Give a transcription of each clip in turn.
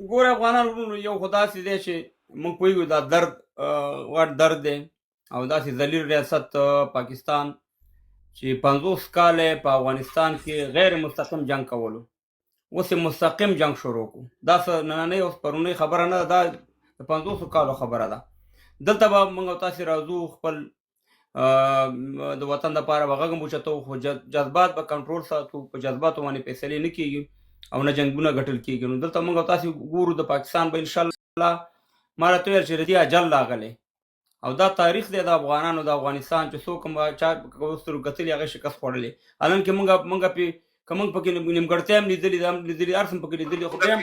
ګوره افغانان وروڼو یو خو داسې دی چې موږ پوهېږو دا درد وړ درد دی او داسې ذلیل ریاست پاکستان چې 50 کاله په افغانستان کې غیر مستقیم جنگ کولو اوس مستقیم جنگ شروع کړو دا څه نننۍ اوس پرونۍ خبره نه ده دا د 50 کالو خبره ده دلته به موږ تاسې راځو خپل د وطن دپاره به غږ اوچتو خو جذبات به کنټرول ساتو په جذباتو باندې فیصلې نه کېږي او نه جنګونه ګټل کېږي نو دلته موږ تاسې ګورو د پاکستان به انشاءالله ما راته ویل چې د دې اجل راغلی او دا تاریخ دی د افغانانو د افغانستان چې څوک هم چا سترګو کتلي هغه شکست خوړلی حالان کې موږ که موږ پکې نیمګړتیا هم لیدلي هر څه هم پکې لیدلي خو بیا هم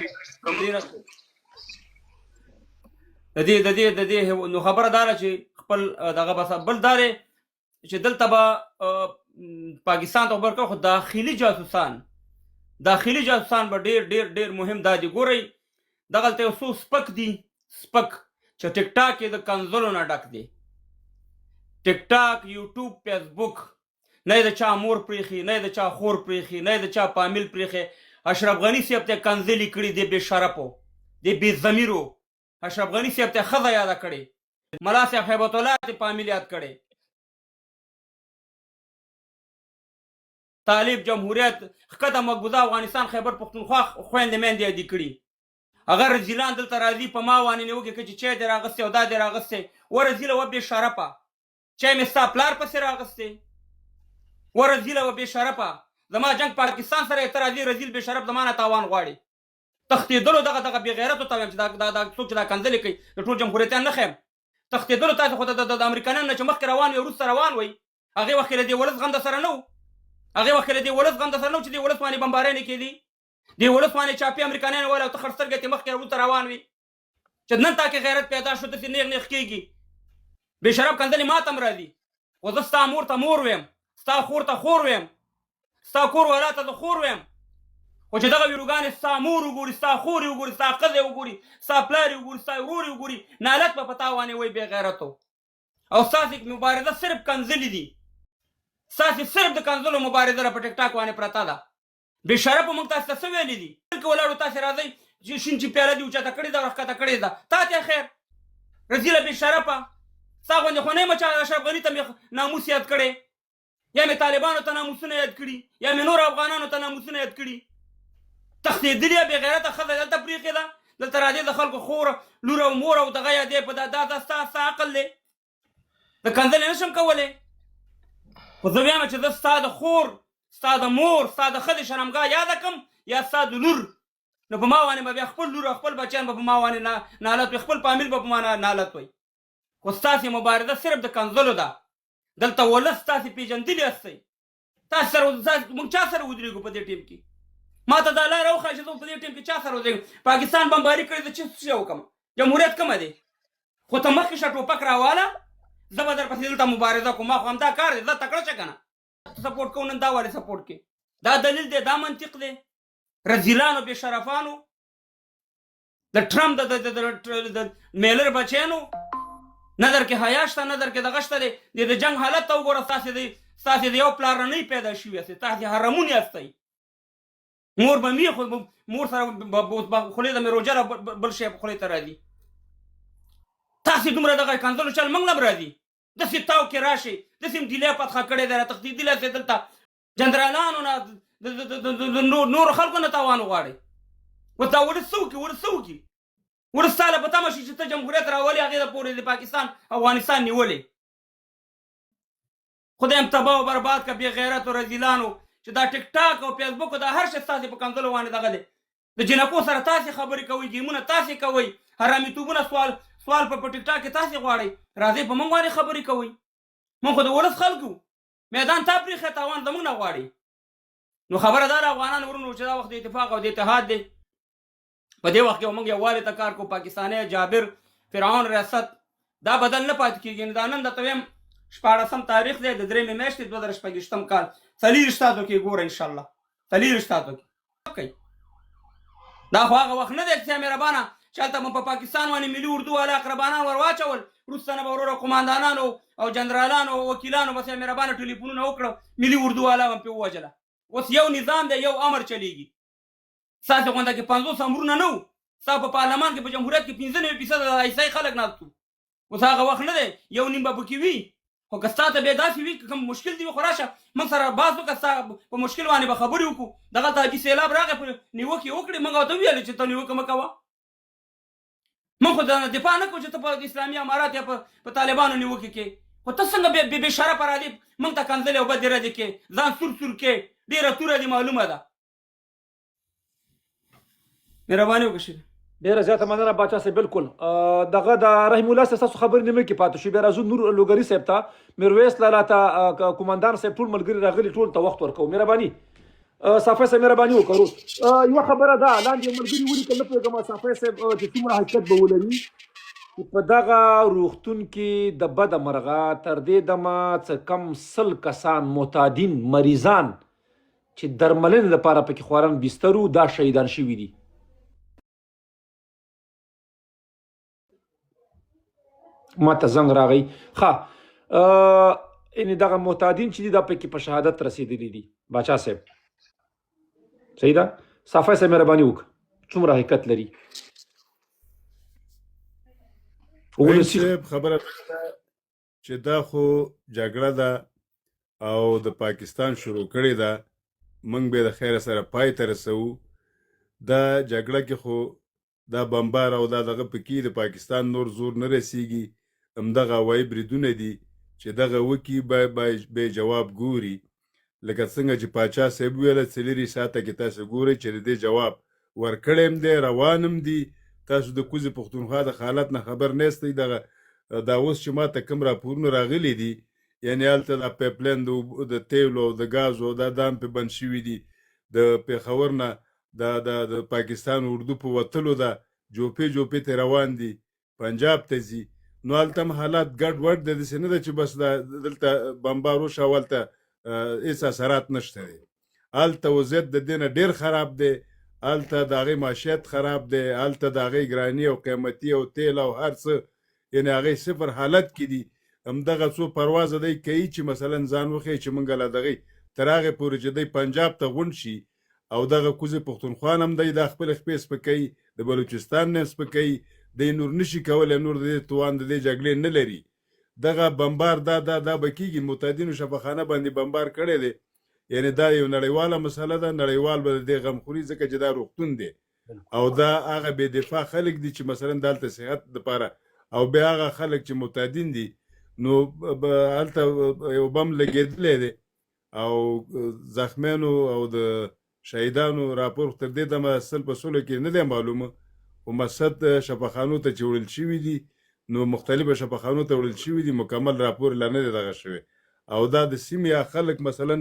د دې نو خبره دا ده چې خپل دغه بس بل دا دی چې دلته به پاکستان ته خبر کوو خو داخلي جاسوسان به ډېر ډېر ډېر مهم دا دي ګورئ دغلته یو څو سپک دي سپک چې ټیک ټاک یې د کنزلو نه ډک دی ټیک ټاک یوټیوب فیسبوک نه یې د چا مور پریښي نه یې د چا خور پریښي نه یې د چا فامیل پریښي اشرف غني صاحب ته کنزلې کړي دی بې شرفو دی بې ضمیرو اشرف غني صاحب ته ښځه یاده کړې ملا صاحب هیبت الله ته فامیل یاد کړی طالب جمهوریت ښکته مقبوضه افغانستان خیبر پښتونخوا خویندې میندې یادې کړي هغه رزیلان دلته راځي په ما وانې نیوکې کوي چې چای دې راغستی او دا دې راغستی ورزیله و بې شرفه چای مې ستا پلار پسې راغستی ورزیله و بې شرفه زما جنګ پاکستان سره یې ته راځي رزیل بې شرف زما نه تاوان غواړي تښتېدلو دغه بې غیرتو ته وایم چې دا څوک چې دا کنځلې کوي د ټول جمهوریتیان نه ښیم تښتېدلو تاسې خو د امریکایانو نه چې مخکې روان وي وروسته روان وئ هغې وخت کې له دې ولس غم در سره نه و هغې وخت کې له دې ولس غم در سره نه و چې دې ولس باندې بمبارۍ نه کېدي دې ولس باندې چاپي امریکایان ویل او ته خړ سترګې ترې مخکې وروسته روان وي چې نن تا کې غیرت پیدا شو داسې نیغ نیغ کېږي بې شرف کنځلې ما ته هم راځي خو زه ستا مور ته مور ویم ستا خور ته خور ویم ستا کور والا ته زه خور ویم خو چې دغه ویروګانې ستا مور وګوري ستا خور یې وګوري ستا ښځه یې وګوري ستا پلار یې وګوري ستا ورور یې وګوري نالت به په تا باندې وایي بې غیرتو او ستاسې مبارزه صرف کنځلې دي ستاسې صرف د کنځلو مبارزه ده په ټیک ټاک باندې پرته ده بې شرفه موږ تاسو ته څه ویلي دي دلته ولاړو تاسې راځئ چې شین چې پیاله دې اوچته کړې ده راښکته کړې ده تا ته خیر رزیله بې شرفه ستا غوندې خو نه یم چې اشرف غني ته مې ناموس یاد کړی یا مې طالبانو ته ناموسونه یاد کړي یا مې نور افغانانو ته ناموسونه یاد کړي تښتېدلې بې غیرته ښځه دلته پرېښې ده دلته راځې د خلکو خور لور او مور او دغه یادې په دا ستا عقل دی د کنځلې نه شم کولی خو زه ویم چې زه ستا د خور ستا د مور ستا د ښځې شرمګاه یاده کړم یا ستا د لور نو په ما باندې به بیا خپل لور او خپل بچیان به په ما باندې نالت وي خپل فامیل به په ما نالت وي خو ستاسې مبارزه صرف د کنځلو ده دلته ولس تاسې پېژندلي هستئ تاسې سره موږ چا سره ودرېږو په دې ټیم کې ما ته دا لاره وښایه چې زه په دې ټیم کې چا سره ودرېږم پاکستان بمباري کړې زه څه شی وکړم جمهوریت کومه دی خو ته مخکې شه ټوپک راواله زه به در پسې دلته مبارزه کوم ما خو همدا کار دی زه تکړه شه که نه سپورټ کوو نن دا ولې سپورټ کې دا دلیل دی دا منطق دی رزیلانو بې شرفانو د ټرمپ د میلر بچیانو نه در کې حیا شته نه در کې دغه شته دی د جنګ حالت ته وګوره ستاسې د یو پلارنۍ پیدا شوي هستئ تاسې حرمون هستئ مور به مې خو مور سره خولې ته مې روژه را بل شی خولې ته راځي تاسې دومره دغه کنځلو چل موږ نه هم راځي داسې تاو کې راشئ داسې هم ډیلی فتحه کړې ده را تښتېدلي هستئ دلته جنرالانو نه د نورو خلکو نه تاوان وغواړئ اوس دا ولس څه وکړي ولس تا له په تمه شي چې ته جمهوریت راولې هغې د پورې د پاکستان افغانستان نیولې خدای هم تباه و برباد که بې غیرتو رزیلانو چې دا ټیک ټاک او فیسبوک او دا هر شی ستاسې په کنځلو باندې دغه دی د جنکو سره تاسې خبرې کوئ ګیمونه تاسې کوئ حرامیتوبونه سوال په ټیک ټاک کې تاسې غواړئ راځئ په موږ باندې خبرې کوئ موږ خو د ولس خلکو میدان تا پرېښی تاوان زموږ نه غواړي نو خبره دا ده افغانان ورونو چې دا وخت د اتفاق او د اتحاد دی په دې وخت کې موږ یووالي ته کار کوو پاکستانی جابر فرعون ریاست دا بدل نه پاتې کېږي نو دا نن درته ویم 14 تاریخ دی د 3 میاشتې 2025 کال 40 تاسو کې ګوره انشاءالله 40 تاسو کې دا خو هغه وخت نه دی چې مهربانه چې هلته په پاکستان باندې ملي اردو والا اقربانان ور واچول وروسته نه به وروره قماندانانو او جنرالانو او وکیلانو بس یې مهربانه ټلیفونونه وکړه ملي اردو والا هم پرې ووجله اوس یو نظام دی یو امر چلیږي ستاسې غونډه کې 50 امرونه نه وو ستا په پارلمان کې په جمهوریت کې 95% د عیسائی خلک ناست وو. اوس هغه وخت نه دی، یو نیم به پکې وي. خو که ستا ته بیا داسې وي که کوم مشکل دی خو راشه موږ سره بحث وکړه، ستا په مشکل باندې به خبرې وکړو. دغلته حاجي سیلاب راغی په نیوکې وکړې، موږ ورته وویل چې ته نیوکه مه کوه. موږ خو د دفاع نه کوو چې ته په اسلامي امارات یا په طالبانو نیوکې کې. خو ته څنګه بې شرفه راځې موږ ته کنځلې او بدې ردې کې ځان سور کې ډېره توره دي معلومه ده. مهرباني وکړئ. ډیره زیاته مننه باچا صاحب. بالکل دغه د رحیم الله صاحب تاسو خبرې نیمه کې پاتې شو. بیا راځو نور لوګري صاحب ته، میرویس لالا ته، قومندان صاحب، ټول ملګري راغلي، ټول ته وخت ورکوو. مهرباني صافی صاحب مهرباني وکړو. یوه خبره ده، لاندې یو ملګري ولیکل، نه پوهېږم صافی صاحب چې څومره حقیقت به ولري چې په دغه روغتون کې د بده مرغه تر دې دمه څه کم 100 کسان معتادین مریضان چې درملنې لپاره پکې خواران بستر وو، دا شهیدان شوي دي. ما ته زنګ راغی. ښه یعنې دغه معتادین چې دي دا پکې په شهادت رسېدلي دي. باچا صاحب صحیح ده؟ صافی صاحب مهرباني وکړه، څومره حقیقت لري؟ خبره چې دا خو جګړه ده او د پاکستان شروع کړې ده، موږ به د خیره سره پای ته رسوو. دا جګړه کې خو دا بمبار او دا دغه پکې د پاکستان نور زور نه رسیږي. همدغه هوایي بریدونه دي چې دغه وکي به جواب ګوري. لکه څنګه چې پاچا صاحب ویله 4 ساعته کې تاسو ګورئ چې د دې جواب ورکړی هم دی، روان هم دي. تاسو د کوزې پښتونخوا د حالت نه خبر نیستئ. دغه دا اوس چې ما ته کوم راپورونه راغلي دي، یعنې هلته دا پیپلاین د تیلو او د ګازو او دا دام پې بند شوي دي. د پېښور نه د پاکستان اردو په وتلو ده، جوپې ته روان دي، پنجاب ته ځي. نو هلته هم حالات ګډ وډ دی، داسې نه ده چې بس دلته بمبار وشو او هلته هېڅ اثرات نشته دی. هلته وضعیت د دې نه ډېر خراب دی. هلته د هغې معیشت خراب دی، هلته د هغې ګراني او قیمتي او تیل او هر څه یعنې هغې صفر حالت کې دي. همدغه څو پروازه دی کوي چې مثلا ځان وښیي چې موږ له دغې تر هغې پورې چې دی پنجاب ته غونډ شي او دغه کوزې پښتونخوا هم دی دا خپلې خپې سپکوي، د بلوچستان نه سپکوي، دی نور نشي کولی، نور د دې توان د دې جګړې نه لري. دغه بمبار دا به کېږي. معتادینو شفاخانه باندې بمبار کړی دی، یعنې دا یو نړیواله مسله ده. نړیوال به د دې غم خوري ځکه چې دا روغتون دی او دا هغه بې دفاع خلک دي چې مثلا دلته صحت دپاره، او بیا هغه خلک چې معتادین دي. نو هلته یو بم لګېدلی دی او زخمیانو او د شهیدانو راپور تر دې دمه 100 په 100 کې نه دی معلومه. خو مقصد شفاخانو ته چې وړل شوي دي، نو مختلفه شفاخانو ته وړل شوي دي، مکمل راپور لا نه دی دغه شوی. او دا د سیمې یا خلک مثلا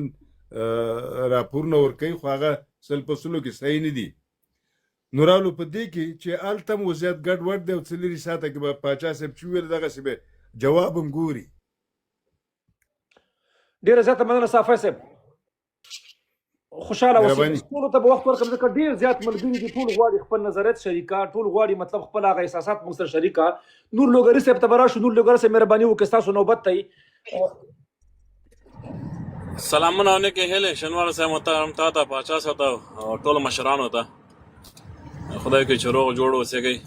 راپورونه ورکوي خو هغه 100 په 100 کې صحیح نه دي. نو رالو په دې کې چې هلته هم وضعیت ګډ وډ دی او 4 ساعته کې به پاچا صاحب چې وویل دغسې به جواب هم ګوري. ډېره زیاته مننه صافی صاحب، خوشحاله اوسئ. ټولو ته به وخت ورکړم ځکه ډېر زیات ملګري دي، ټول غواړي خپل نظریات شریکه، ټول غواړي مطلب خپل هغه احساسات موږ سره شریکه. نور لوګري صاحب ته به راشو. نور لوګري صاحب مهرباني وکړئ، ستاسو نوبت دی. سلامونه او نیکې هیلې شنواره صاحب محترم ته ته پاچا صاحب ته او ټولو مشرانو ته خدای کوي چې روغ جوړ اوسېږئ.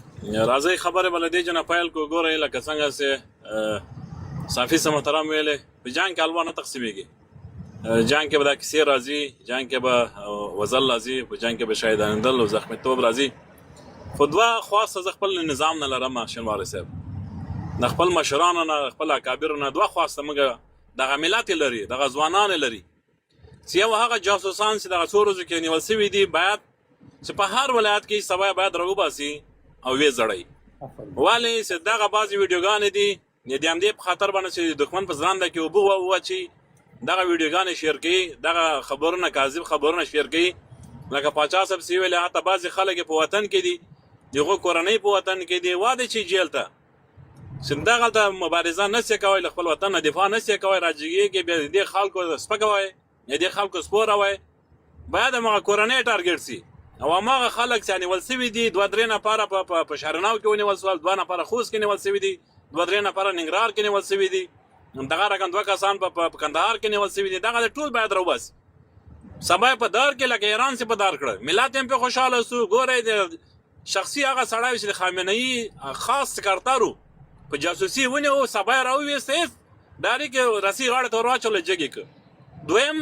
راځئ خبرې به له دې جنه پیل کړو. ګورئ لکه څنګه چې صافي صاحب محترم ویلې په جنګ کې الوا نه تقسیمېږي. جنګ کې به دا کیسې راځي، جنګ کې به وزل راځي، په جنګ کې به شهیدانېدل او زخمیتوب راځي. خو دوه خواسته زه خپل نظام نه لرم شنواره صاحب، د خپل مشرانو نه، خپل اکابرو نه دوه خواسته موږ دغه ملت لري، دغه ځوانان لري چې یو هغه جاسوسان چې دغه څو ورځو کې نیول شوي دي باید چې په هر ولایت کې سبا باید راوباسي او ویې ځړئ. ولې چې دغه بعضې ویډیوګانې دي د همدې په خاطر باندې چې د دښمن په زرانده کې اوبه واچي، دغه ویډیوګانې شیر کوي، دغه خبرونه کاذب خبرونه شیر کوي. لکه پاچا صاحب چې ویلې حتی بعضې خلک په وطن کې دي، د هغوی کورنۍ په وطن کې دي، واده چې جیل ته چې دغلته مبارزه نشي کوی، له خپل وطن نه دفاع نشي کوی، راجګېږي، بیا د دې خلکو سپکوئ، د دې خلکو سپوروئ، باید همغه کورنۍ ټارګېټ سي. او هماغه خلک چې نیول شوي دي 2-3 نفره په شهرناو کې ونیول شول، 2 نفره خوست کې نیول شوي دي، 2-3 نفره ننګرهار کې نیول شوي دي، دغه رقم 2 کسان په کندهار کې نیول شوي دي. دغه ټول باید راوباسي. سبا په دار کې لکه ایران چې په دار کړه ملت هم په خوشحاله سو. ګورئ شخصي هغه سړی چې د خامنه‌ای خاص سکرټارو په جاسوسي ونیو، سبا یې راوویست، ډایرکټ رسۍ غاړې ته ور واچوله، جګې کړ. دویم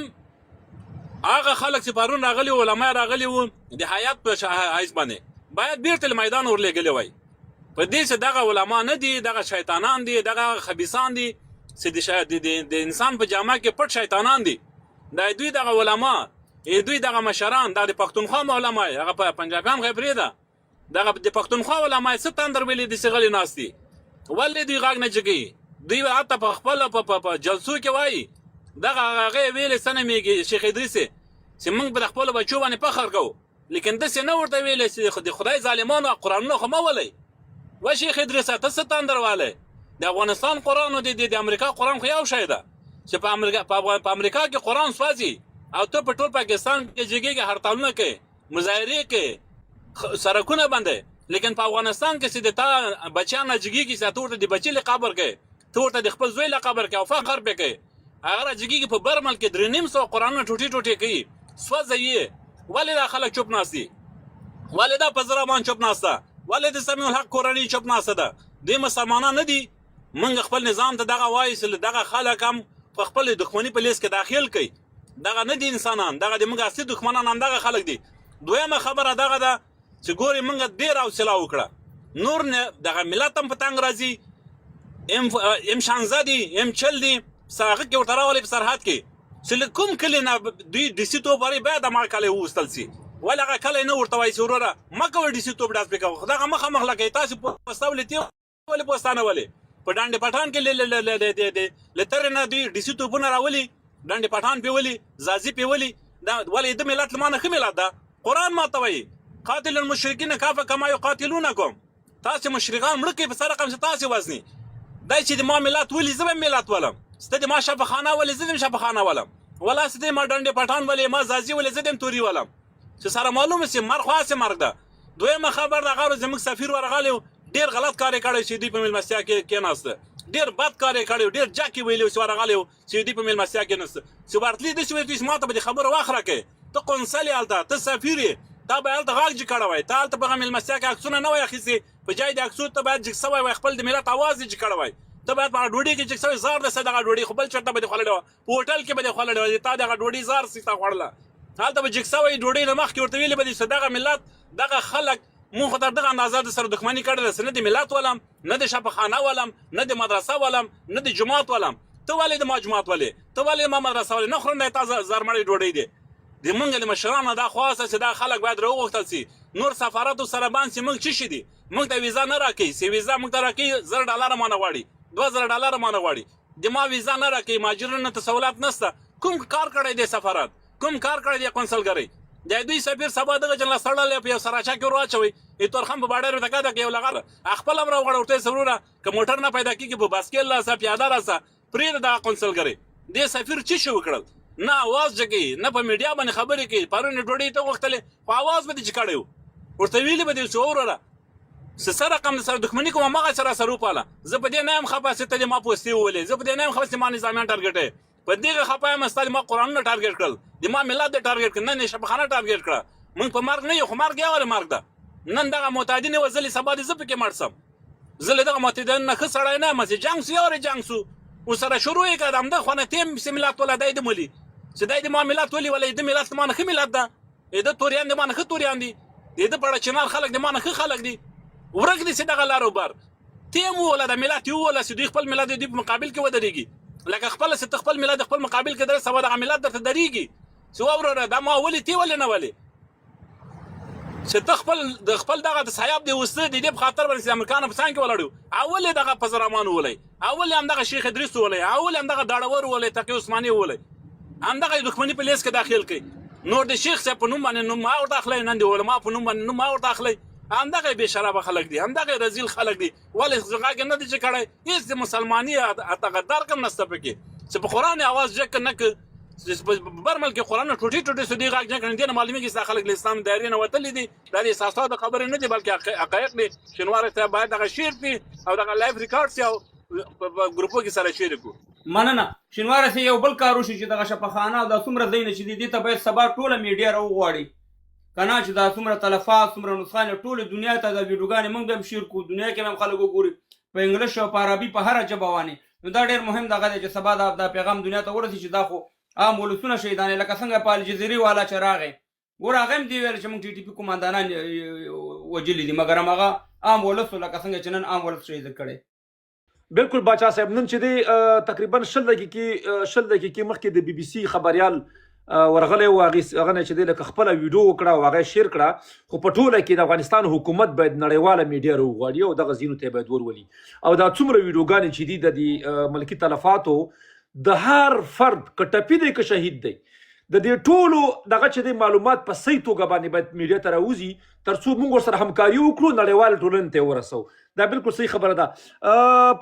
هغه خلک چې پرون راغلي وو، علما راغلي وو د حیات په حیث باندې، باید بیرته میدان ورلېږلي وای. په دې چې دغه علما نه دي، دغه شیطانان دي، دغه خبیثان دي چې د انسان په جامه کې پټ شیطانان دي. دا دوی دغه علما، دوی دغه مشران، دا د پښتونخوا علما، هغه په پنجابیان خو پرېږده، دغه د پښتونخوا علما څه تندر ویلي دي چې غلي ناست دي، ولې دوی غږ نه جګوي؟ دوی حتی په خپله په جلسو کې وایي، دغه هغې ویلې څه نومېږي شیخ ادریسې چې موږ به د خپلو بچو باندې فخر کوو، لیکن داسې نه ورته ویلې چې د خدای ظالمانو قرآنونه خو مه ولئ. و شیخ ادریسه ته څه تندر والی؟ د افغانستان قرآن او د امریکا قرآن خو یو شی ده چې په امریکا کې قرآن سوځي او ته په ټول پاکستان کې جګېږې، هړتالونه کوې، مظاهرې کوې، سړکونه بندوې، لیکن په افغانستان کې چې د تا بچیان نه جګېږي چې ته ورته د بچي له قبر کوې، ته ورته د خپل زوی له قبر کوې او فخر پرې کوې. هغه را جګېږي په برمل کې 350 قرآنونه ټوټې ټوټې کوي، سوځوي یې. ولې دا خلک چوپ ناست دي؟ ولې دا پزر رحمان چوپ ناسته؟ ولې د سمیع الحق کورنۍ چوپ ناسته ده؟ دوی مسلمانان نه دي؟ موږ خپل نظام ته دغه وایو چې دغه خلک هم په خپل دښمني په لیست کې داخل کوي. دغه نه دي انسانان، دغه د موږ اصلي دښمنان هم دغه خلک دي. دویمه خبره دغه ده چې ګورې موږ ډېر حوصله وکړه، نور نه دغه ملت هم په تنګ راځي، ام شانزه دي، ام چل دي، هغه کې ورته راولي په سرحد کې چې له کوم کلي نه دوی ډیسي توپ واري باید هماغه کلی وویستل سي. ولې هغه کلی نه ورته وایي چې وروره مه کوئ ډیسي توپ ډاس پرې کوه، دغه مخامخ لګوئ. تاسې پوسته ولې ولې پوستانه ولې په ډانډې پټان کې له ترې نه دوی ډیسي توپونه راولي، ډانډې پټان پې ولي، زازي پې ولي. ولې د ملت له ما نه ښه ملت ده؟ قرآن ماته وایي قاتل المشرکین کافه کما یقاتلونکم. تاسې مشرکان مړه کوئ په سر رقم چې تاسې وزني. دا چې د ما ملت ولي زه به ملت ولم، سته د ما شفاخانه ولې زه د شفاخانه ولم، ولا سته ما ډنډې پټان ولې ما زازي ولې زه د توري ولم، چې سره معلومه سي مرګ خو هسې مرګ ده. دویمه خبر د هغه زموږ سفیر ورغلی ډېر غلط کار یې کړی چې دوی په مېلمستیا کې کېناسته، ډېر بد کار یې کړی، ډېر جاک یې ویلي چې ورغلی چې دوی په مېلمستیا کې نسته. چې ورتلي داسې ویل چې ما ته به د خبرو وخت راکړې، ته قونسل یې هلته، ته سفیر یې، تا به هلته غږ جګ کړی وای، تا هلته په هغه مېلمستیا کې عکسونه نه وای اخیستي، په جای د عکسو ته باید جګ سوی وای، خپل د ملت اواز یې جګ کړی وای، ته باید په هغه ډوډۍ کې جګ سوی زار دسته دغه ډوډۍ خو بل چېرته به دې خوړلې وه، په هوټل کې به دې خوړلې وه، تا دغه ډوډۍ زار سي تا خوړله، هلته به جګ سوی ډوډۍ نه مخکې ورته ویلې به دي چې دغه ملت دغه خلک مونږ خو تر دغه اندازه د سره دښمني کړې ده چې نه د ملت ولم، نه د شفاخانه ولم، نه د مدرسه ولم، نه د جومات ولم. ته ولې د ما جومات ولې؟ ته ولې ما مدرسه ولې؟ نه خورم دی تا زرمړی ډوډۍ دی. د مونږ د مشرانو دا خواست چې دا خلک باید راوغوښتل سي، نور سفارت ورسره بند سي. مونږ څه شي دي؟ مونږ ته ویزا نه راکوي، چې ویزا مونږ ته راکوي $1000 مانه غواړي، $2000 مانه غواړي، د ما ویزا نه راکوي، مهاجرینو ته سهولت نشته. کوم کار کړی دی سفارت؟ کوم کار کړی دی قونسلګرۍ؟ د دوی سفیر سبا دغه جنګ سړلی په یو سراچا کې ور واچوئ، تورخم په باډر ورته کده کې یو لغړ خپل هم راوغواړه ورته یې څه وروره که موټر نه پیدا کېږي په باسکل راسه پیاده راسه پرېږده دغه قونسلګرۍ. دې سفیر څه شي وکړل؟ نه اواز جګوي، نه په میډیا باندې خبرې کوي. پرون یې ډوډۍ ته غوښتلې په اواز به دې چې کړی و، ورته ویلي به دې چې وروره چې څه رقم د سره دښمني کوم هماغه چې راسره وپاله. زه په دې نه یم خفه چې ته دې ما پوستې وولې، زه په دې نه یم خفه چې ما نظامیان ټارګېټ یې، په دغه خفه یم ستا د ما قرآنونه ټارګېټ کړل، د ما ملت دې ټارګېټ کړل، نن یې شفاخانه ټارګېټ کړه. موږ په مرګ نه یو، خو مرګ یې ولې مرګ ده؟ نن دغه معتادین یې وژلي، سبا دې زه پکې مړ سم. زه له دغه معتادینو نه ښه سړی نه یم چې جنګ سو، یو جنګ سو ورسره شروع یې کړه. د همده خوا نه تیم چې ملت وله دی د مولي چې دی د ما ملت ولي ولی د ملت ما نه ښه ملت ده، د توریان د ما نه ښه توریان دي، د پړه چنار خلک د ما نه ښه خلک دي. ورک دي چې دغه لار وبر تیم ووله، د ملت یې ووله چې دوی خپل ملت د دوی په مقابل کې ودرېږي، لکه خپله چې ته خپل ملت د خپل مقابل کې درې سبا دغه ملت درته درېږي چې وروره دا ما ولې تی ولې نه ولې، چې ته د خپل دغه د سیاب د وسته د دې په خاطر باندې چې امریکانو په څنګ کې ولاړ یو. اول یې دغه پزرامان وولی، اول یې همدغه شیخ ادریس وولی، اول یې همدغه داړور وولی، تقي عثماني وولی، همدغه یې دښمني په لیست کې داخل کړي. نور د شیخ صاحب په نوم باندې نوم ما ورته اخلی، نن د علما په نوم باندې نوم ما ورته اخلی. همدغه بې شرابه خلک دي، همدغه رذیل خلک دي. ولې غږ نه دی چې کړی؟ هېڅ د مسلماني هغه درک هم نشته پکې چې په قرآن اواز جګ نه کړ. برمل کې قرآن ټوټې ټوټې سو دې غږ نه کړي، دې نه معلومېږي چې دا خلک له اسلام دایرې نه وتلي دي. دا د احساساتو خبرې نه دي بلکې حقایق دي. شینواری صاحب باید دغه شعر کړي او دغه لایف ریکارډ شي او په ګروپو کې سره شعر کړو. مننه. شینواری صاحب یو بل کار وشي چې دغه شفاخانه او دا څومره ځایونه چې دي دې ته باید سبا ټوله میډیا راوغواړي، کنه چې دا څومره تلفات څومره نسخان ټول دنیا ته د ویډیوګانې موږ به هم شیر کړو، دنیا کې هم خلک وګوري په انګلیش او په عربي په هره ژبه باندې. نو دا ډېر مهم دغه دی چې سبا دا پیغام دنیا ته ورسي چې دا خو عام ولسونه شهیدانې لکه څنګه په الجزیرې والا چې راغی ګوره هغه هم دې ویل چې موږ ټي ټي پي قوماندانان وجلي دي، مګر هماغه عام ولس لکه څنګه چې نن عام ولس شهید کړی. بالکل باچا صاحب نن چې دی تقریبا 10 دقیقې مخکې د بي بي سي خبريال ورغلی و، هغه نه چې دی لکه خپله ویډیو وکړه او هغه شیر کړه، خو په ټوله کې د افغانستان حکومت باید نړیواله میډیا راوغواړي او دغه ځینو ته باید ورولي. او دا څومره ویډیوګانې چې دي د ملکي تلفاتو د هر فرد که ټپي دی که شهید دی د دې ټولو دغه چې د معلومات په صحیح توګه باندې باید میډیا ته راوځي تر څو موږ ورسره همکاري وکړو، نړیوال ټولنې ته ورسو. دا بالکل صحیح خبره ده.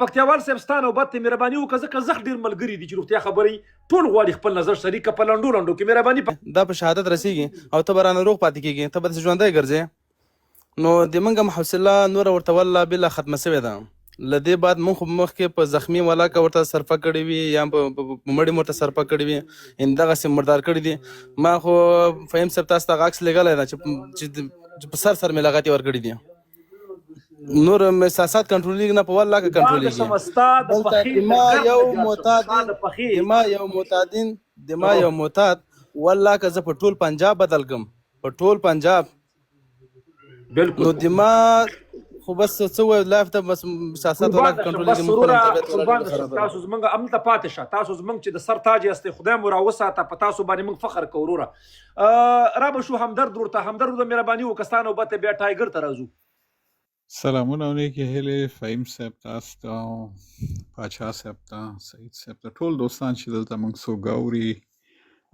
پکتیاوال صاحب ستا نوبت ته مهرباني وکړه، ځکه زخ ډېر ملګري دي چې روغتیا خبرې ټول غواړي خپل نظر شریک په لنډو کې مهرباني دا په شهادت رسیږي او ته به رانه روغ پاتې کېږي، ته به داسې ژوندی ګرځې. نو د موږ هم حوصله نوره ورته والله بله ختمه سوې ده. له دې بعد موږ خو مخکې په زخمي ولاکه ورته صرفه کړې وي یا په مړي ورته صرفه کړې وي، همدغسې مردار کړي دي. ما خو فهیم صاحب تاسو ته عکس لېږلی ده چې په سر مې لغتې ورکړي دي. نور احساسات کنټرولېږي نه، په ولاکه کنټرولېږي. دما یو معتاد ولاکه زه په ټول پنجاب بدل کړم، په ټول پنجاب. بالکل نو دما خو بس څه وایو لاف ته بس احساسات ولاکه کنټرولېږي. تاسو زمونږ امنته پاتې شه، تاسو زمونږ چې د سر تاج یاستئ، خدای مو راوساته، په تاسو باندې موږ فخر کوو. وروره را به شو همدرد ورته مهرباني وکړه، ستا نوبت ته بیا ټایګر ته راځو. سلامونه او نیکې هیلې فهیم صاحب تاسو ته، پاچا صاحب ته، سعید صاحب ته، ټول دوستان چې دلته موږ څوک ګوري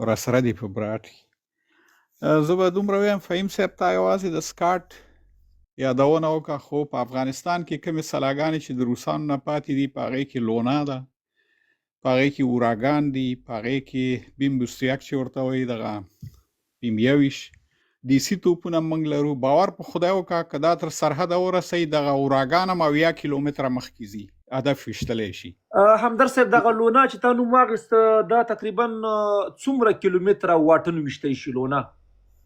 راسره دي په براټ. زه به دومره ویم فهیم صاحب ته یوازې د سکاټ یادونه وکړه، خو په افغانستان کې کومې سلاګانې چې د روسانو نه پاتې دي په هغې کې لونا ده، په هغې کې اوراګان دي، په هغې کې بیم بوستریاک چې ورته وایي دغه بیم 21 دیسي توپونه موږ لرو. باور په خدای وکړه که دا تر سرحده ورسوي دغه اوراګان هم 80 کیلومتره مخکې ځي، هدف ویشتلی شي. همدرد صاحب دغه لونا چې تا نوم واخیسته دا تقریبا څومره کیلومتره واټن ویشتی شي لونا؟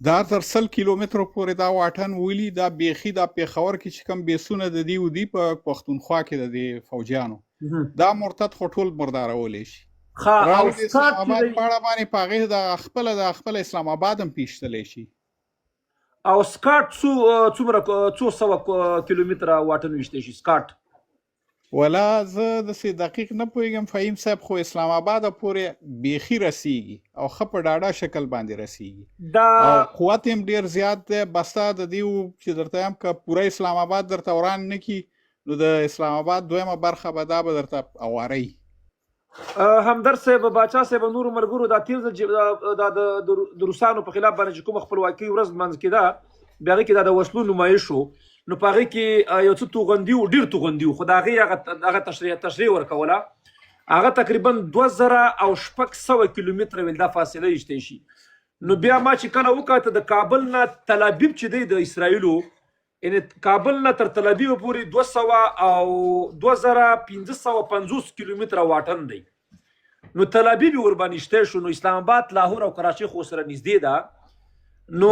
دا تر 100 کیلومترو پورې دا واټن ویلي. دا بیخي دا پېښور کې چې کوم بیسونه د دې ودي په پښتونخوا کې د دې فوجیانو دا مرتد خو ټول مردارولی شي. راو د اسلام آباد په اړه باندې په هغې د خپل اسلام آباد هم پیشتلی شي. او سکاټ څو سوه کیلومتره واټن ویشتی شي سکاټ؟ ولا زه داسې دقیق نه پوهېږم فهیم صاحب، خو اسلام آباده پورې بیخي رسیږي او ښه په ډاډه شکل باندې رسیږي او قوت هم ډېر زیات دی. بسته د دې چې درته یم که پوره اسلام آباد درته وران نه کړي نو د اسلام آباد دویمه برخه به دا به درته اوارئ. همدرد صاحب، باچا صاحب، نورو ملګرو دا تیر ځل د روسانو په خلاف باندې چې کومه خپلواکي ورځ لمانځل کېده، بیا هغې کې دا د وسلو نمایش و، نو په هغې کې یو څه توغندي و، ډېر توغندي و، خو د هغې هغه تشریح ورکوله. هغه تقریبا 2600 کیلومتره ویل دا فاصله ایشتی شي. نو بیا ما چې کله وکاته د کابل نه تل ابیب چې دی د اسرائیلو، یعنې کابل نه تر تل ابیب پورې 200 او 2550 کیلومتره واټن دی. نو تل ابیب ورباندې شتی شو، نو اسلام آباد، لاهور او کراچۍ خو سره نږدې ده. نو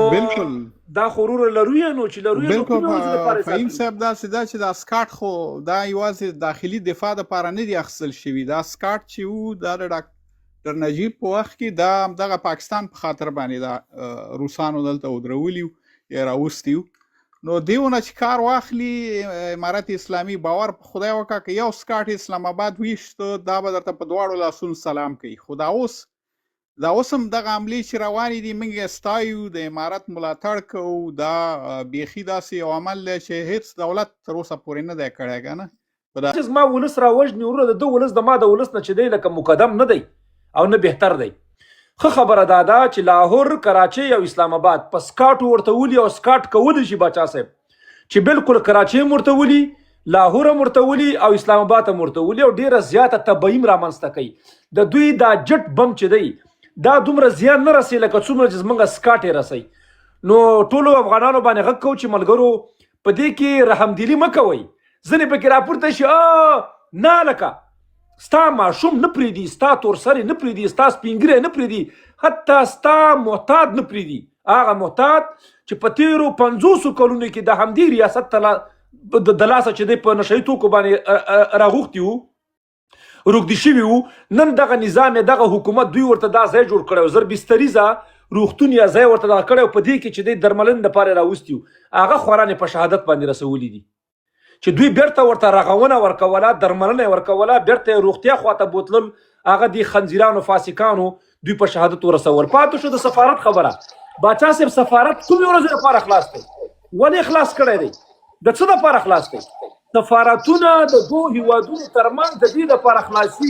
دا خو وروره لرو یا نو چې لرو یا بالکل فهیم صاحب داسې ده چې دا سکاټ خو دا یوازې داخلي دفاع دپاره نه دي اخیستل شوي. دا سکاټ چې و دا د ډاکټر نجیب په وخت کې دا همدغه پاکستان په خاطر باندې دا روسانو دلته ودرولي یا راوستي و. نو دیونه چې کار واخلي امارت اسلامي، باور په خدای وکړه که یو سکاټ اسلام آباد ویشته دا به درته په دواړو لاسونو سلام کوي. خو دا اوس هم دغه حملې چې روانې دي موږ یې ستایو، د امارت ملاتړ کوو. دا بیخي داسې یو عمل دی چې هېڅ دولت تر اوسه پورې نه دی کړی که نه. زما ولس راوژني وروره، د ده ولس د ما د ولس نه چې دی لکه مقدم نه دی او نه بهتر دی. ښه خبره دا ده چې لاهور، کراچۍ او اسلام آباد په سکاټو ورته ولي او سکاټ کولی شي باچا صاحب چې بالکل کراچۍ هم ورته ولي، لاهور هم ورته ولي او اسلام آباد هم ورته ولي، او ډېره زیاته تبعیم رامنځته کوي. د دوی دا جټ بم چې دی دا دومره زیان نه رسي لکه څومره چې زموږ سکاټ یې رسوي. نو ټولو افغانانو باندې غږ کوو چې ملګرو په دې کې رحمدلي مه کوئ. ځینې پکې راپورته شي نه لکه ستا ماشوم نه پرېږدي، ستا تورسرې نه پرېږدي، ستا سپین ږیری نه پرېږدي، حتی ستا محتاط نه پرېږدي. هغه محتاط چې په تیرو 50 کلونو کې د همدې ریاست د لاسه چې دی په نشهي توکو باندې راغوښتي وو روږدي شوي وو. نن دغه نظام دغه حکومت دوی ورته دا ځای جوړ کړی و زر بستریزه روغتون یا ځای ورته دغه کړی و په دې کې چې دی درملنې دپاره راوستي وو. هغه خورانې په شهادت باندې رسولي دي چې دوی بیرته ورته رغونه ورکوله درملنه یې ورکوله بیرته یې روغتیا خواته بوتلل. هغه د خنزیرانو فاسقانو دوی په شهادت ورسول. پاتې شو د سفارت خبره. باچا صاحب سفارت کومې ورځې لپاره خلاص دی؟ ولې خلاص کړی دی؟ د څه دپاره خلاص دی؟ سفارتونه د دوو هیوادونو ترمنځ د دې دپاره خلاصي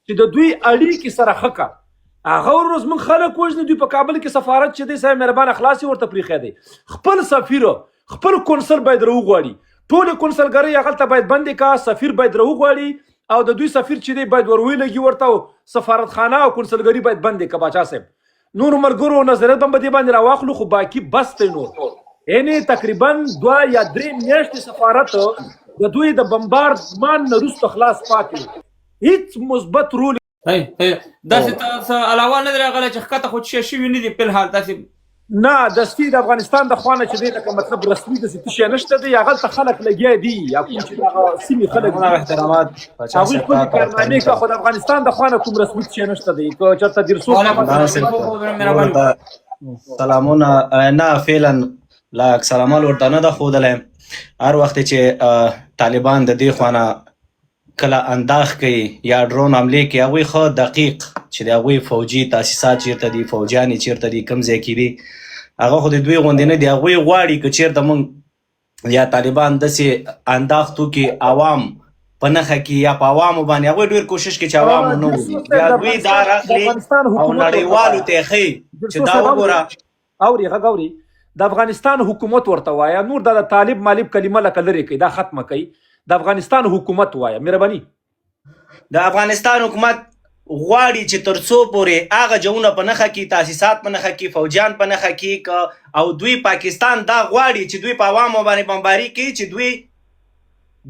چې د دوی اړیکې سره ښه کړه. هغه ورځ موږ خلک وژني. دوی په کابل کې سفارت چې دی صاحب مهربانه خلاصې ورته پرېښی دی. خپل سفیر خپل کونسل باید راوغواړي. ټولې کونسلګرۍ هغلته باید بندې کا. سفیر باید راوغواړي او د دوی سفیر چې دی باید ورویلګي ورته سفارتخانه او کونسلګري باید بندې کا. باچا صاحب نورو ملګرو نظریت به دې باندې راواخلو خو باقي بس دی نور. یعنې تقریبا 2 یا 3 میاشتې سفارت د دوی د بمباردمان نه وروسته خلاص پاتې و. هیڅ مثبت رول داسې څه علاوه نه دی راغلی چې ښکته خو څه شوي نه دي فلحال داسې نه. دستي د افغانستان د خوا نه چې دی لکه مطلب رسمي داسې څه شی نشته دی. هغلته خلک لګیا دي یا کوم چې دغه سیمې خلک دي هغوی خپلې کارنامې کوي خو د افغانستان د خوا نه کوم رسمي څه شی نشته دی. که چېرته دیرسو سلامونه نه فعلا لا سلامال ورته نه ده ښودلی. هر وخت چې طالبان د دې خوا نه کله انداخ کوي یا ډرون حملې کوي هغوی ښه دقیق چې د هغوی فوجي تاسیسات چیرته دي فوجیان یې چیرته دي کوم ځای کې دي هغه خو د دوی غوندې نه دي. هغوی غواړي که چیرته موږ یا طالبان داسې انداخت وکړي عوام په نښه کې یا په عوامو باندې هغوی ډېر کوشش کوي چې عوام ونه وځي بیا دوی دا راخلي او نړیوالو ته یې ښیي چې دا وګوره اوري غږ اوري د افغانستان حکومت ورته وایه. نور دا د طالب مالب کلمه لکه لرې کوي دا ختمه کوي. د افغانستان حکومت وایه مهرباني. د افغانستان حکومت غواړي چې تر څو پورې هغه جوونه په نښه کې تاسیسات په نښه کې فوجیان په نښه کې او دوی پاکستان دا غواړي چې دوی په عوامو باندې بمباري کوي چې دوی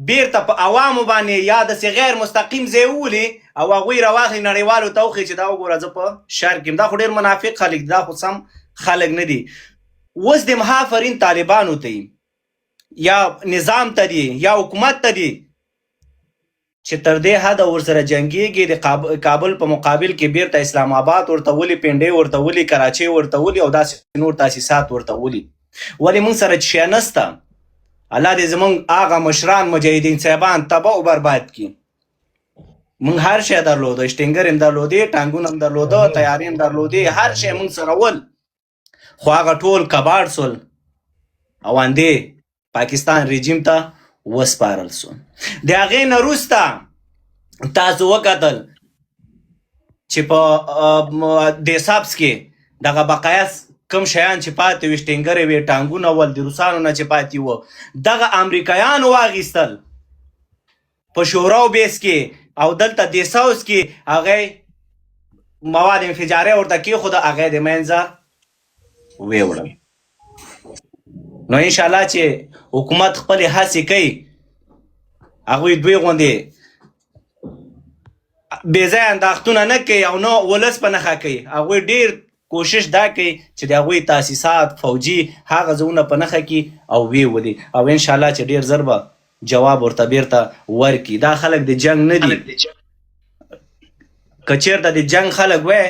بیرته په عوامو باندې یا داسې غیر مستقیم ځای وولي او هغوی راواخلي نړیوالو ته وښیي چې دا وګوره زه په شر کې یم. دا خو ډېر منافق خلک دي دا خو سم خلک نه دي. اوس د محافرین طالبانو ته یا نظام ته دي یا حکومت ته دي چې تر دې حده ورسره جنګېږي د کابل په مقابل کې بیرته اسلام آباد ورته ولي پنډۍ ورته ولي کراچۍ ورته ولي او داسې نور تاسیسات ورته ولي. ولې موږ سره چې شی نسته الله دې زموږ هغه مشران مجاهدین صاحبان تباه او برباد کړي. موږ هر شی درلوده شټینګر هم درلودې ټانګونه هم درلوده تیارې هم درلودې هر شی موږ سره ول خو هغه ټول کباړ سول او اندې پاکستان رژیم ته وسپارل سو. د هغې نه وروسته تاسو وکتل چې په دیسابس کې دغه بقایا کم شیان چې پاتې وي شټینګرې وې ټانګونه ول د روسانو نه چې پاتې وه دغه امریکایانو واخیستل په شوراو بیس کې او دلته دیساوس کې هغې مواد انفجاري ورته کېښوده هغې د منځه ویوړل. نو انشاءالله چې حکومت خپلې هڅې کوي هغوی دوی غوندې بې ځایه انداختونه نه کوي او نه ولس په نښه کوي. هغوی ډېر کوشش دا کوي چې د هغوی تاسیسات فوجي هغه ځایونه په نښه کړي او ویې ولي او انشاءالله چې ډېر ژر به جواب ورته بیرته ورکړي. دا خلک د جنګ نه دي. که چېرته د جنګ خلک وای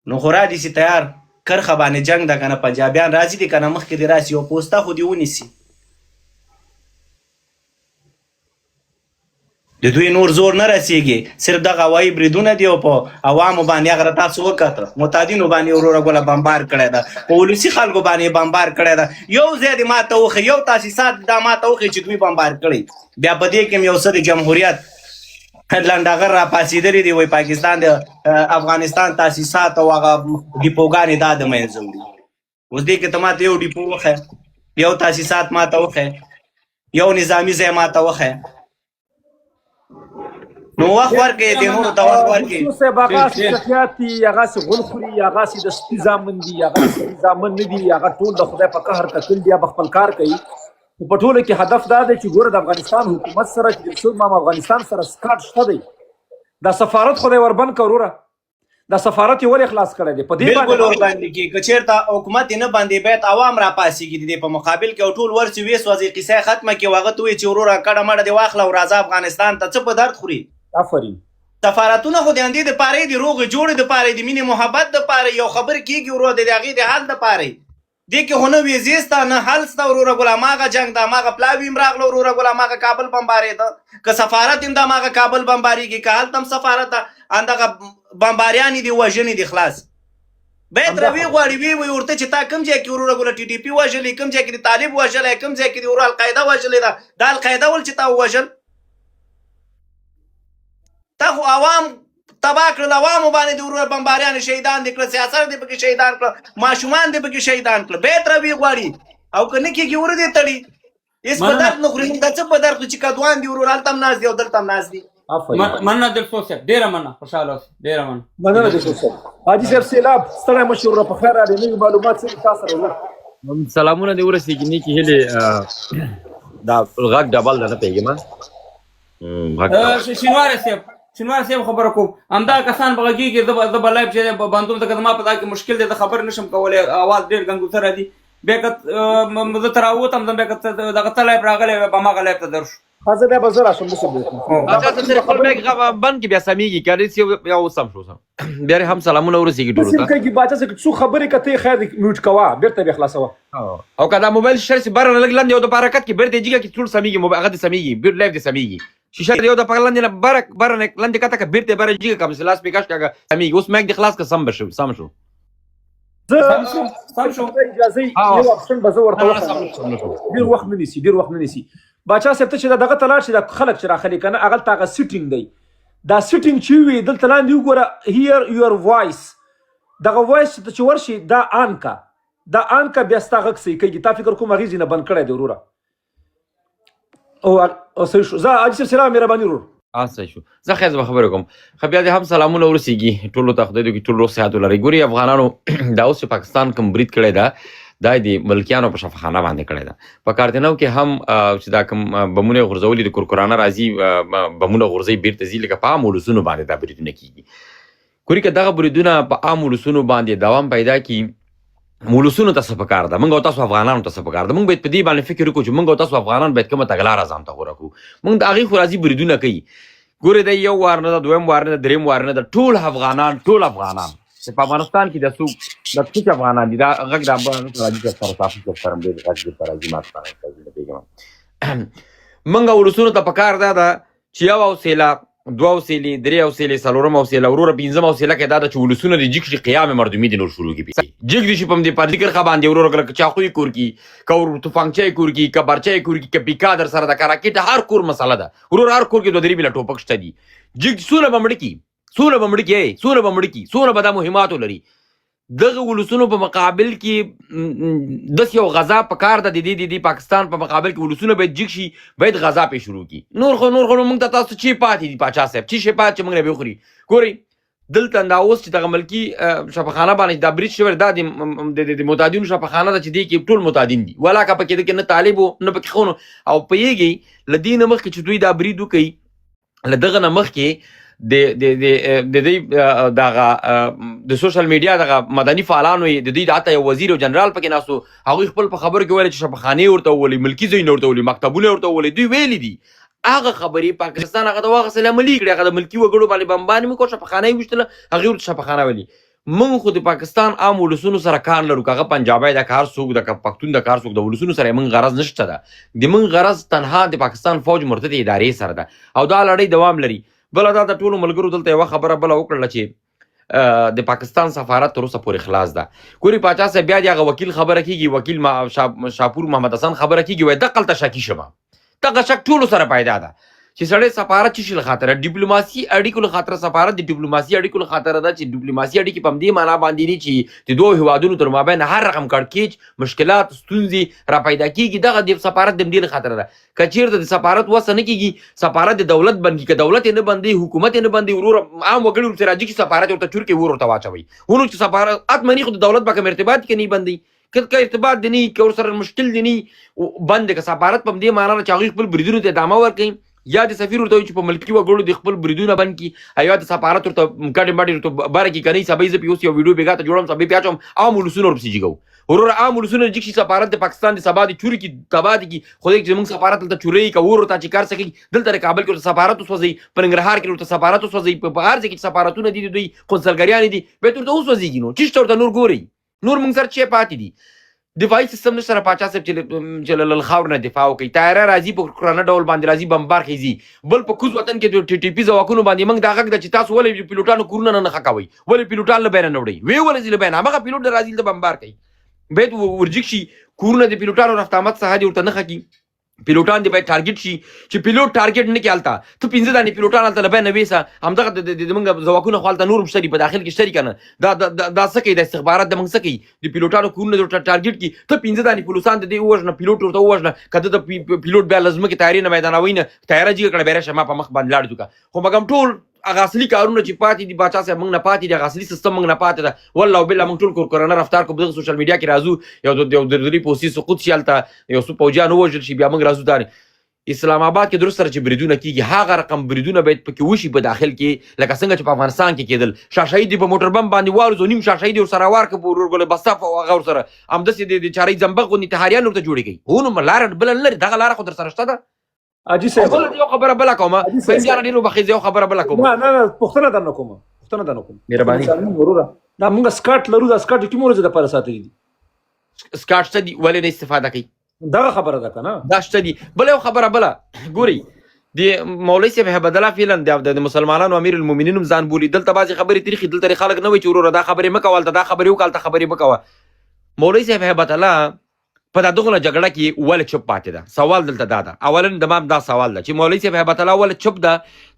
نو خو را دي سي تیار کرخه باندې جنګ ده که نه پنجابیان راځي دي که نه مخکې دې راسي یو پوسته خو دې ونیسي. د دوی نور زور نه رسیږي صرف دغه هوایي بریدونه دي او په عوامو باندې هغه تاسو وکته معتادینو باندې وروره ګوله بمبار کړی ده په ولسي خلکو باندې بمبار کړی ده. یو ځای دې ماته وښي یو تاسیسات دا ماته وښي چې دوی بمبار کړی. بیا په دې کې هم یو څه د جمهوریت لنډغر را پاڅېدلي دي وایي پاکستان د افغانستان تاسیسات او هغه ډیپوګانې دا د منځه وړي. اوس دې کې ته ماته یو ډیپو وښیه یو تاسیسات ماته وښیه یو نظامي ځای ماته وښیه نو وخت ورکړئ دې نورو ته وخت ورکړئ. صاحب هغسې شخصیات دي هغسې غول خوري هغسې د سپي زامن دي هغسې سپي زامن نه دي هغه ټول د خدای په قهر تکل دي به خپل کار کوي. خو په ټوله کې هدف دا دی چې ګوره د افغانستان حکومت سره چې څوک افغانستان سره سکاټ شته دی دا سفارت خدای وربند که وروره دا سفارت یې ولې خلاص کړی دی په دې بالکل باندې ورباندې کې که چېرته حکومت یې نه باندې باید عوام راپاڅېږي د دې په مقابل کې او ټول ورسي ویې قصه یې ختمه کړي او هغه ته ووایي چې وروره کډه مډه دې واخله او راځه افغانستان ته څه په درد خوري. آفرین. سفارتونه خو د همدې دپاره دي روغې جوړې دپاره د مینې محبت دپاره یو خبر کېږي وروره د هغې د حل دپاره دې کې خو نه ویزې سته نه حل سته وروره ګل هماغه جنګ ده هماغه پلاوي هم راغله وروره ګل هماغه کابل بمبارېده که سفارت هم د هماغه کابل بمبارېږي که هلته هم سفارت ده همدغه بمباریانې دي وژنې دي خلاص باید روي غواړي وی وي ورته چې تا کوم ځای کې وروره ګله ټي ټي پي وژلې کوم ځای کې د طالب وژلی کوم ځای کې د وروره القاعده وژلې ده دا القاعده ول چې تا ووژل تا خو عوام تباه کړل عوامو باندې د وروره بمباریان شهیدان دي کړل سیاست دې پکې شهیدان کړل ماشومان دې پکې شهیدان کړل باید روي غواړي او که نه کېږي وره دې تړي هېڅ په درد نه خوري موږ څه په درد خوري چې کدوان دي وروره هلته هم ناست دي او دلته هم ناست دي. مننه دلسوز صاحب ډېره مننه خوشحاله اوسئ ډېره مننه دلسوز صاحب. حاجي صاحب سیلاب ستړی مه شي وروره په خیر راغلې نوي معلومات څه دي تا سره وروره سلامونه دې ورسېږي نیکې هیلې دا غږ ډبل ده نه پوهېږم شینواری صاحب خبره کوم همدا کسان به غږېږي زه به لایف چې بندوم ځکه زما په دا کې مشکل دی زه خبرې نشم کولی اواز ډېر ګنګوسه راځي بیا که زه ته راووتم بیا که دغه ته لایف راغلی به هماغه لایف ته در شو زه بیا به زه راشم داسې به اچھا ته خپل بیگ بند کې بیا سمېږي که هر بیا اوس سم شو بیا هم سلامونه ورسېږي ټولو ته کوي باچا صاحب څو خبرې که ته خیر میوټ کوه بېرته بیا خلاصوه او که دا موبایل شیشه چې بره نه لږ لاندې یو د په حرکت کې بېرته جګه کې ټول سمېږي هغه دې سمېږي بېر لایف دې سمېږي شیشه یو د په لاندې نه بره نه لاندې کته که بېرته بره جګه که مثلا لاس پې کش کړه سمېږي اوس میک دې خلاص که سم به شو سم شو اجازه یو اپشن به زه ورته وښیم ډېر وخت نه نیسي باچا صاحب ته چې دغه ته لاړ شي دا خلک چې راخلي که نه هغلته هغه سیټینګ دی دا سیټینګ چې وي دلته لاندې وګوره هیر یور وایس دغه وایس چې ورشي دا آن کا بیا ستا غږ صحیح کېږي تا فکر کوم هغې ځینه بند کړی دی وروره او صحیح شو زه حاجي صاحب سلام مهرباني ورور صحیح شو زه خیر به خبرې کوم ښه بیا دې هم سلامونه ورسېږي ټولو ته خدای دې وکړي ټول روغ صحت ولرئ ګورې افغانانو دا اوس چې پاکستان کوم برید کړی ده دا د ملکیانو په شفاخانه باندې کړی ده په کارتنو کې هم چې دا کوم بمونه یې غورځولي د کورکورانه راځي بمونه غورځوي بېرته ځي لکه په عامو ولسونو باندې دا بریدونه کېږي ګورې که دغه بریدونه په عامو ولسونو باندې دوام پیدا کړي ولسونو ته څه پکار ده موږ او تاسو افغانانو ته څه پکار ده موږ باید په دې باندې فکر وکړو چې موږ او تاسو افغانان باید کومه تګلاره ځان ته غوره کړو موږ د هغې خو راځي بریدونه کوي ګورې دی یو وار نه ده دویم وار نه ده درېیم وار نه ده ټول افغانان چې په افغانستان کې د څوک د افغانان دي دا غږ د راځي چې سره تاسو چې سره دې غږ دې راځي ما ته موږ ولسونو ته پکار ده چې یو حوصله دوه حوصلې درې حوصلې څلورم حوصله وروره پنځم حوصله کې دا ده چې ولسونه دې جګ شي قیام مردمي دې نور شروع کړي جګ دې شي په همدې پر ذکر ښه باندې وروره که چاقو یې کور کړي که توفانچه یې کور کړي که برچه یې کور کړي که پیکا در سره ده که راکټ هر کور مسله ده وروره هر کور کې دوه درې بله ټوپک شته دي جګ څونه به مړه کړي څونه به دا مهمات ولري دغه ولسونو په مقابل کې داسې یو غذا په کار ده د دې پاکستان په مقابل کې ولسونه باید جګ شي باید غذا پې شروع کړي نور خو موږ ته تاسو چې پاتې دي پاچا صاحب چې شی پاتې چې موږ نه وخوري ګورئ دلته دا اوس چې دغه ملکي شفاخانه باندې دا برید شوی دا د متعدینو شفاخانه ده چې دې کې ټول متعدین دي ولا که پکې د نه طالب و نه پکې خونو او پوهېږئ له دې نه مخکې چې دوی دا برید وکوي له دغه نه مخکې د سوشل میډیا دغه مدني فعالانو د دوی د حتی یو وزیر او جنرال پکې ناستو هغوی خپل په خبرو کې ویل چې شفاخانې ورته وولئ ملکي ځایونه ورته وولئ مکتبونه ورته وولئ دوی ویلي دي هغه خبرې پاکستان هغه ته واخیستلې عملي کړې هغه د ملکي وګړو باندې بمبانې مو کړه شفاخانه یې ویشتله هغې ورته شفاخانه ویلي موږ خو د پاکستان عام ولسونو سره کار لرو که هغه پنجابی ده که هر څوک ده که پښتون ده که هر څوک د ولسونو سره موږ غرض نشته ده د موږ غرض تنها د پاکستان فوج مرتد ادارې سره ده او دا لړۍ دوام لري بله دا د ټولو ملګرو دلته یوه خبره بله وکړله چې د پاکستان سفارت تر اوسه پورې خلاص ده ګورې پاچا صاحب بیا د هغه وکیل خبره کېږي وکیل شاپور محمد حسن خبره کېږي وایي دقلته شکي شمه دغه شک ټولو سره پیدا ده چې سړی سفارت څه شي له خاطره ډیپلوماسي اړیکو له خاطره سفارت د ډیپلوماسي اړیکو له خاطره ده چې ډیپلوماسي اړیکې په همدې معنا باندې دي چې د دوو هیوادونو تر مابین هر رقم کړکېچ مشکلات ستونزې را پیدا کېږي دغه د سفارت د همدې له خاطره ده که چېرته د سفارت وسه نه کېږي سفارت د دولت بندي که دولت یې نه بندوي حکومت یې نه بندوي وروره عام وګړي ورته راځي چې سفارت ورته چور کې ورته واچوئ ونو چې سفارت حتمني خو د دولت به کوم ارتباط کې نه بندوي که ارتباط دی نه که ورسره مشکل دی نه بند که سفارت په همدې معنا ده چې هغوی خپل بریدونو ته ادامه ورکوي یا د سفیر ورته چې په ملکی وګړو د خپل بریدونه بند کی یا د سفارت ورته کډې باندې ورته بار کی کني سبې ز پیوس یو ویډیو بیګا ته جوړم سبې پیاچم عام ولسونه ورپسې جګو ورور عام ولسونه جګ شي سفارت د پاکستان د سبا د چوری کی تباد کی خو دې زموږ سفارت ته چوری کا ورته چې کار سکی دلته کابل کې سفارت وسوځي په ننګرهار کې ورته سفارت وسوځي په هر ځای کې سفارتونه دي دوی قونسلګریان دي به ورته وسوځي نو چې ورته نور ګوري نور موږ سره چې پاتې دي دفاعي سیستم نشته پاچا صاحب چې له خاور نه دفاع کوي تیاره راځي په کرانه ډول باندې راځي بمبار خيزي بل په کوز وطن کې د ټي ټي پی ځواکونو باندې موږ دا غږ د چې تاسو ولې پیلوټانو کورونه نه خکوي ولې پیلوټان له بین نه وړي وی ولې ځله بین هغه پیلوټ راځي د بمبار کوي به ورجک شي کورونه د پیلوټانو رفت آمد څخه دي ورته نه خکي پیلوټان دی باید ټارګټ شي چې پیلوټ ټارګټ نه کیالتا ته 15 دانې پیلوټان الته لبه نه ویسا همدغه د موږ ځواکونو خپل نور مشتري په داخل کې شریک نه دا سکه د استخبارات د موږ سکه د پیلوټانو کورونه د ټارګټ کی ته 15 دانې پولیسان د دې وژنه پیلوټ ورته وژنه کده د پیلوټ بیا لازمه کې تیاری نه میدانوي نه تیاری جګ کړه بیره شمه په مخ باندې لاړ دوکا خو مګم ټول هغه اصلي کارونه چې پاتې دي باچا صاحب موږ نه پاتې دي هغه اصلي سیستم موږ نه پاتې ده والله بالله موږ ټول کورونه رفتار کو په سوشل میډیا کې راځو یو د دې پوسټي سقوط شالته یو سو پوجان وژل شي بیا موږ راځو دار اسلام آباد کې درست سره چې بریدونه کیږي هغه رقم بریدونه باید پکې وشي په داخل کې لکه څنګه چې په افغانستان کې کېدل شاشهید په موټر بم باندې وارزو نیم شاشهید سره وارک په ورګل بساف او هغه سره امدسي د چاري زنبق غونې تهاریان ورته جوړیږي هونو ملار بل لري دغه لار خو در سره شته اجي صاحب بل یو خبره بل کومه په بیا ډیرو بخیز یو خبره بل کومه نه پښتنه درنه کوم مهرباني وروره دا موږ سکاټ لرو دا سکاټ کی مورزه د پر ساتي دي سکاټ ته دی ولې نه استفاده کوي دا خبره ده کنه دا شته دي بل یو خبره بل ګوري د مولوی صاحب هبت الله فعلا د مسلمانانو امیر المؤمنین ځان بولی دلته بعضی خبرې تاریخي دلته خلک نه وي چې وروره دا خبرې مکوال دا خبرې وکالته خبرې مکوه مولوی صاحب هبت الله په دغه جګړه کې ول چپ پاتې ده سوال دلته دا ده اولن د ما دا سوال ده چې مولوی صاحب هبت الله ول چپ ده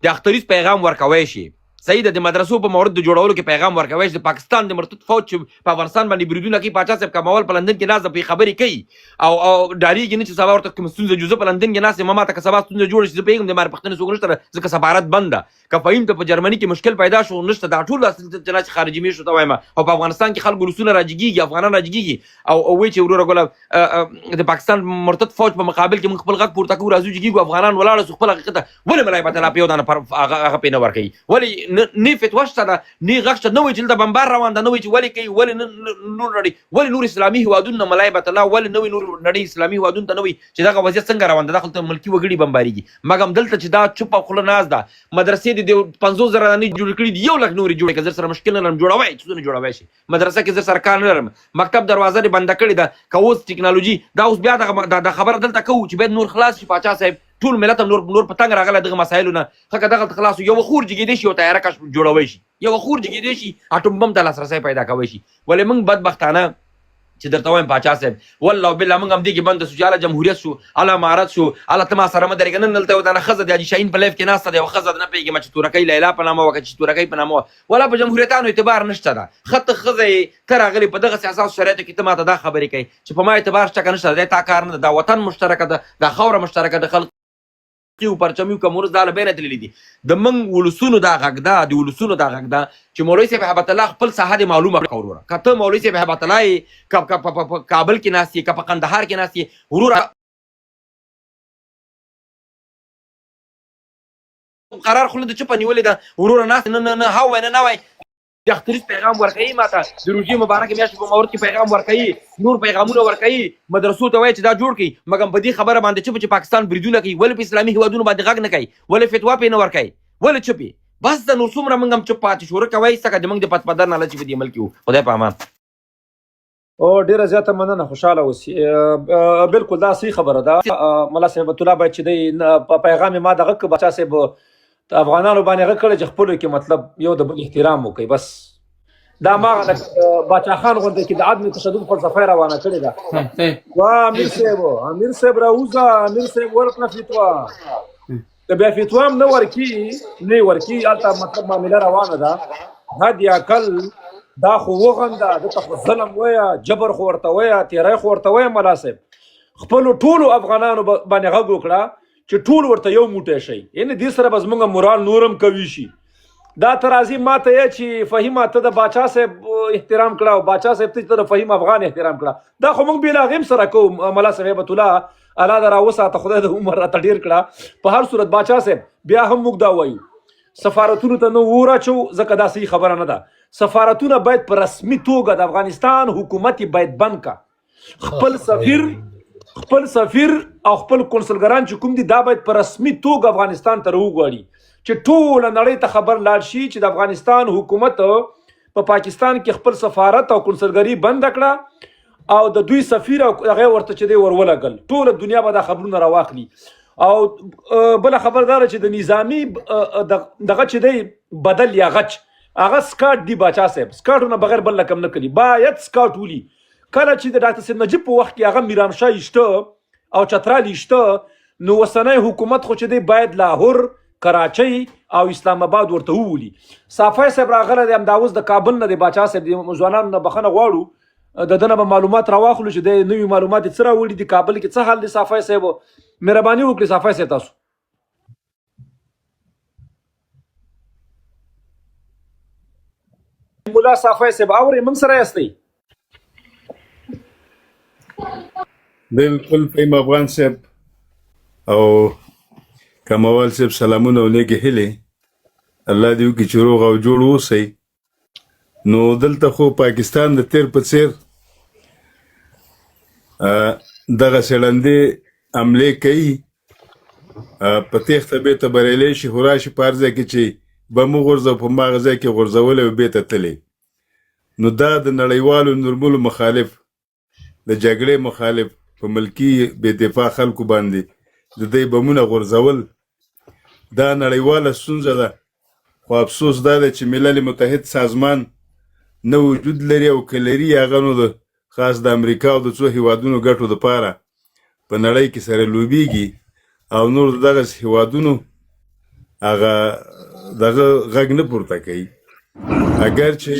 د اختریز پیغام ورکوي شي سید د مدرسو په مورد جوړولو کې پیغام ورکوي د پاکستان د مرتد فوج په افغانستان باندې بریدونه کوي پاچا صاحب کمال په لندن کې ناز په خبرې کوي او ډاریږي نه چې سبا ورته کوم ستونزه جوزه په لندن کې ناز ما ته سبا ستونزه جوړ شي په کوم د مار پښتنه سوګنشتره ځکه سفارت بند ده کفایم ته په جرمني کې مشکل پیدا شو نشته دا ټول جناس خارجي می شو ته وایم او په افغانستان کې خلک روسونه راځيږي افغانان راځيږي او وی چې وروره ګول د پاکستان مرتد فوج په مقابل کې خپل غږ پورته کوو راځيږي افغانان ولاړ خپل حقیقت ولې ملای پته لا پیو دانه پر هغه پینه ور کوي ولی نه فتوا شته نه غږ نه وي چې د بمبار روان ده نه وي چې ولی کوي ولی نور نړۍ ولی نور اسلامي هوادونه ملای پته لا ولی نو نور نړۍ اسلامي هوادونه ته نه وي چې دا وضعیت څنګه روان ده داخل ملکی وګړي بمباريږي مګم دلته چې دا چوپ خپل ناز ده مدرسې د 500,000 نه جوړ کړی دی 1 لک نور جوړ کړي سره مشکل نه لرم جوړوي چې نه جوړوي شي مدرسه کې زر سرکار نه لرم مکتب دروازه لري بند کړی ده کوس ټیکنالوژي دا اوس بیا د خبر دلته کوو چې به نور خلاص شي پاچا صاحب ټول ملت نور پتنګ راغله دغه مسایلونه خکه دغه خلاص یو خور جګی دی شي او تیار کش جوړوي شي یو خور جګی دی شي اټوم بم ته لاسرسي پیدا کوي شي ولې موږ بدبختانه چې درته وایم پاچا صاحب والله بالله موږ هم دې کې بند سوچاله جمهوریت شو اعلی امارت شو الله تما سره مدرګ نه نلته ودانه خزه د شاهین په لیف کې ناسته دی او خزه نه پیږي چې تورکۍ لیلا په نامه وکړي چې تورکۍ په نامه ولا په جمهوریتانو اعتبار نشته ده خط خزه تر غلي په دغه سیاست شرایطو کې ته ماته دا خبرې کوي چې په ما اعتبار شته کنه نشته دا کار نه دا وطن مشترک ده دا خوره مشترک ده خلک او پرچمیو کومورز دا لبینه تللی دي د من ولسونو دا غږ ده د ولسونو دا غږ ده چې مولوی صاحب هبت الله خپل ساحه د معلومه کوروره کته مولوی صاحب هبت الله کابل کې ناسي کپ قندهار کې ناسي ورور قرار خلد چپ نیولې ده ورور ناس نه هاو نه وای د اختریز پیغام ورکړي ماته د روزي مبارک میاشت په مورد کې پیغام ورکړي نور پیغامونه ورکړي مدرسو ته وایي چې دا جوړ کړي مګم په دې خبره باندې چې پاکستان بریدونه کوي ولې په اسلامي هیوادونو باندې غږ نه کوي ولې فتوا پې نه ورکوي ولې چوپي بس د نور څومره موږ هم چوپ پاتې شو کوي څنګه د موږ د پتپدر نه لچې په دې ملک وو خدای په امان او ډیره زیاته مننه خوشاله اوسئ بالکل دا صحیح خبره ده ملا صاحب الله باید چې د پیغام ما دغه کې بچا صاحب افغانانو باندې غکړه چې خپل کې مطلب یو د بل احترام وکړي بس دا ما باچا خان غونډه کې د عدم تشدد فلسفه روانه کړې ده وا امیر صاحب راوزه امیر صاحب ورکړه فتوا د بیا فتوا هم نه ورکی البته مطلب معامله روانه ده هد یا کل دا خو وغنده د ظلم ویا جبر خو ورته ویا تیرای خو ورته ویا ملا صاحب خپل ټولو افغانانو باندې غږ وکړه چې ټول ورته یو موټی شي یعنی دې سره به زموږ مورال نورم قوي شي دا ترازی ماته یې چې فهیم ته د باچا صاحب احترام کړه او باچا صاحب ته د فهیم افغان احترام کړه دا خو موږ بلا غیم سره کوو ملا صاحب الله الله دې راوساته، خدای د عمر راته ډېر کړه. په هر صورت باچا صاحب بیا هم موږ دا وایو سفارتونو ته نو وراچو، ځکه دا صحیح خبره نه ده. سفارتونه باید په رسمي توګه د افغانستان حکومت باید بند کا. خپل سفیر او خپل کنسلګران چې کوم دي دا باید په رسمي توګه افغانستان ته راوغواړي چې ټوله نړۍ ته خبر لاړ شي چې د افغانستان حکومت په پاکستان کې خپل سفارت او کنسلګري بند کړه او د دوی سفیر او هغه ورته چې دی ورولګل، ټوله دنیا به دا خبرونه راواخلي. او بل خبردار چې د نظامی دغه چې دی بدل یا غچ هغه سکاټ دی باچا صاحب، سکاټونه بغیر بل کم نه کړي، باید سکاټ ولي. کله چې د ډاکټر سید نجیب په وخت کې هغه میرانشاه ایشته او چترال ایشته نو وسنۍ حکومت خو چې دی باید لاهور، کراچۍ او اسلام آباد ورته وولي. صافی صاحب راغلی دی همدا اوس د کابل نه دی باچا صاحب، د ځوانانو نه بخښنه غواړو، د ده نه به معلومات راواخلو چې د نوي معلومات یې څه راوړي دي، کابل کې څه حال دی. صافی صاحب مهرباني وکړئ صافی صاحب تاسو. مولا صافی صاحب اورئ موږ سره یاستئ؟ بالکل فهیم افغان صاحب او کموال صاحب سلامونه او نیکې هیلې، الله دې وکړي چې روغ او جوړ اوسئ. نو دلته خو پاکستان د تیر په څیر دغه څېړندې حملې کوي، په تېښته بېرته بریالی شي، خو راشي په هر ځای کې چې بم وغورځوه په هماغه ځای کې غورځولی او بېرته تللی. نو دا د نړیوالو نورمونو مخالف، د جګړې مخالف، په ملکي بې دفاع خلکو باندې د دې بمونه غورځول دا نړیواله ستونزه ده. خو افسوس دا ده چې ملل متحد سازمان نه وجود لري او که لري هغه نو د خاص د امریکا او د څو هیوادونو ګټو دپاره په نړۍ کې سره لوبیږي او نور دغسې هیوادونو هغه دغه غږ نه پورته کوي. اگر چې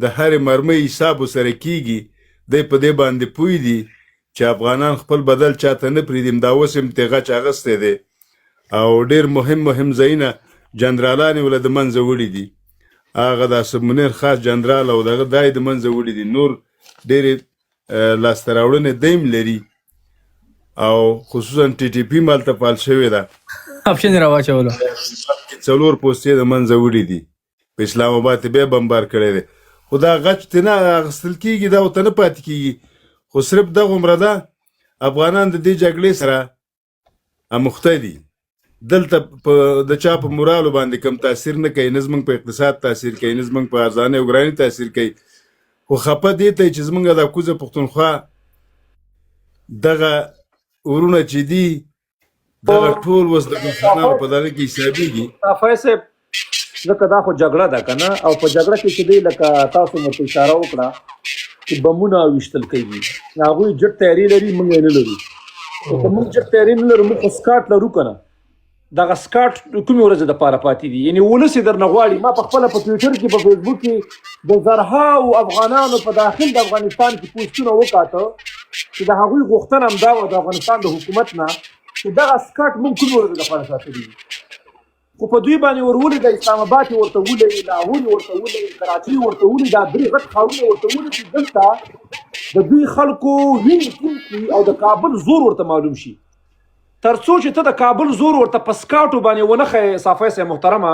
د هرې مرمۍ حساب ورسره کیږي، دی په دې باندې پوه دي چې افغانان خپل بدل چاته نه پرېږدي. همدا اوس هم ترې غچ اخیستی دی او ډېر مهم ځایونه جنرالان یې وله د منځه وړي دي. هغه د اسد منیر خاص جنرال او دغه دا یې د منځه وړي دي. نور ډېرې لاسته راوړنې دی هم لري او خصوصا ټي ټي پي مالته فعال شوې ده، اپشن راواچولو، 4 پوستې د منځه وړي دي، په اسلام آباد کې بیا بمبار کړی دی. خو دا غچ ته نه اخیستل کېږي، دا ورته نه پاتې کېږي. خو صرف دغه عمره ده افغانان د دې جګړې سره اموخته دي. دلته د چا په مورالو باندې کم تاثیر نه کوي، نه زموږ په اقتصاد تاثیر کوي، نه زموږ په ارزانۍ او ګرانۍ تاثیر کوي. خو خفه دې ته چې زموږ د کوزه پښتونخوا دغه ورونه چې دي دغه ټول اوس د مسلمانانو په دغه کې حسابېږي. صافی صاحب ځکه دا خو جګړه ده که نه، او په جګړه کې چې دی لکه تاسو مو اشاره وکړه چې بمونه ویشتل کوي، هغوی جټ تیاري لري، موږ یې نه لرو. خو که موږ جټ تیاري نه لرو، موږ خو سکاټ لرو که نه. دغه سکاټ کومې ورځې دپاره پاتې دي؟ یعنې ولس یې درنه غواړي. ما په خپله په ټویټر کې، په فیسبوک کې د زرهاو افغانانو په داخل د افغانستان کې پوسټونه وکاته چې د هغوی غوښتنه همدا وه د افغانستان د حکومت نه چې دغه سکاټ موږ کومې ورځې دپاره ساتلي دي. خو په دوی باندې ورولي، د اسلام آباد یې ورته ولي، لاهور یې ورته ولي، کراچۍ یې ورته ولي، دا درې غټ ښارونه ورته ولي چې دلته د دوی خلکو وینې توی کړي او د کابل زور ورته معلوم شي. تر څو چې ته د کابل زور ورته په سکاټو باندې ونه ښیې صافی صاحب محترمه،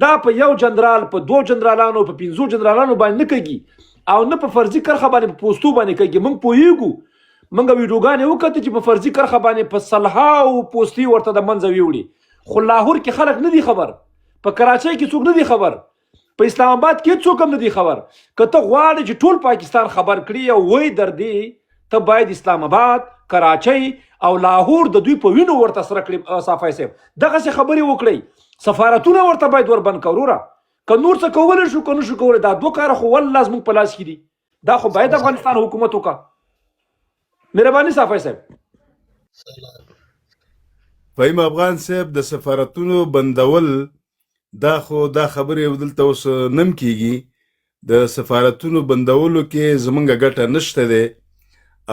دا په یو جنرال، په 2 جنرالانو، په 5 جنرالانو باندې نه کېږي او نه په فرضي کرښه باندې په پوستو باندې کېږي. موږ پوهېږو، موږ ویډیوګانې وکتې چې په فرضي کرښه باندې په سلهاو پوستې ورته د منځه ویوړي. خو لاهور کې خلک نه دي خبر، په کراچۍ کې څوک نه دي خبر، په اسلام آباد کې څوک هم نه دي خبر. که ته غواړې چې ټول پاکستان خبر کړي او وایي در دې، ته باید اسلام آباد، کراچۍ او لاهور د دوی په وینو ورته سره کړي. صافی صاحب دغسې خبرې وکړئ، سفارتونه ورته باید وربند کړو. وروره که نور څه کولی شو که نه شو کولی، دا 2 کاره خو والله زموږ په لاس کې دي. دا خو باید افغانستان حکومت وکړه. مهرباني صافی صاحب. فهیم افغان صاحب د سفارتونو بندول دا خو دا خبرې یو دلته اوس نم کېږي. د سفارتونو بندولو کې زمونږ ګټه نشته دی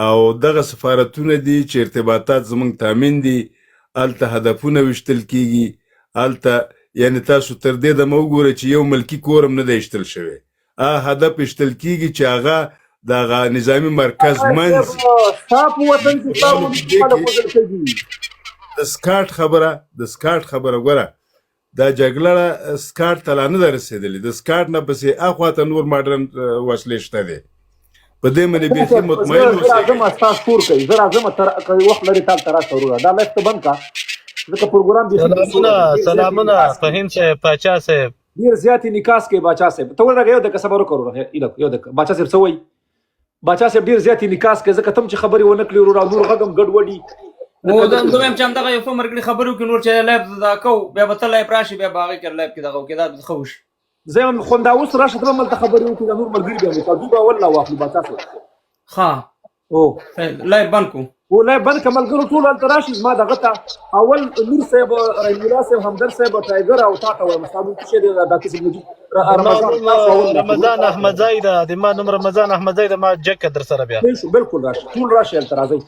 او دغه سفارتونه دي چې ارتباطات زمونږ تامین دي، هلته هدفونه ویشتل کېږي، هلته یعنی تاسو تر دې دمه وګورئ چې یو ملکي کور هم نه دی ایشتل شوی. هدف ایشتل کېږي چې هغه دغه نظامی مرکز منځ ستا په وطن کې ستا ملک خلک وژل کېږي. د سکاټ خبره ګوره دا جګړه سکاټ ته لا نه ده رسېدلې. د سکاټ نه پسې اخواته نور ماډرن وسلې شته دی. په دې باندې بیخي مطمئن زه اوسئ. راځم ستا سپور کوي، زه راځم که وخت لري تال ته راشه وروره. دا لایف ته بند کا ځکه پروګرام بیخي سلامونه فهیم صاحب پاچا صاحب ډېر زیاتې نکاس کوي باچا صاحب. ته ورغه یو دقیقه صبر وکړه یو دقیقه. باچا صاحب څه وایي؟ باچا صاحب ډېر زیاتې نکاس کوي ځکه تم چې خبرې ونه کړې وروره نور غږ هم ګډوډي. زه وایم چې همدغه یو څو ملګري خبرې وکړي نور چې لایف دا کوو بیا به ته لایف راشي بیا به هغې کې لایف کې دغه وکړي دا ښه وشي. زه یم خونداوس راشه ته به هملته خبرې وکړي دا نور ملګري بیا وکړه دوی به اول لا واخلي باچا صاحب. ښه لایف بند کړو. و لایف بند که ملګرو ټول هلته راشي زما دغه ته اول نور صاحب رحیم الله صاحب همدرد صاحب ټایګر او تا ته وایم ستا نوم څه شی دی دا کسب نجیب رمضان احمدزی ده د ما نوم رمضان احمدزی ده ما جکه در سره بیا بالکل راشي ټول راشي هلته راځئ.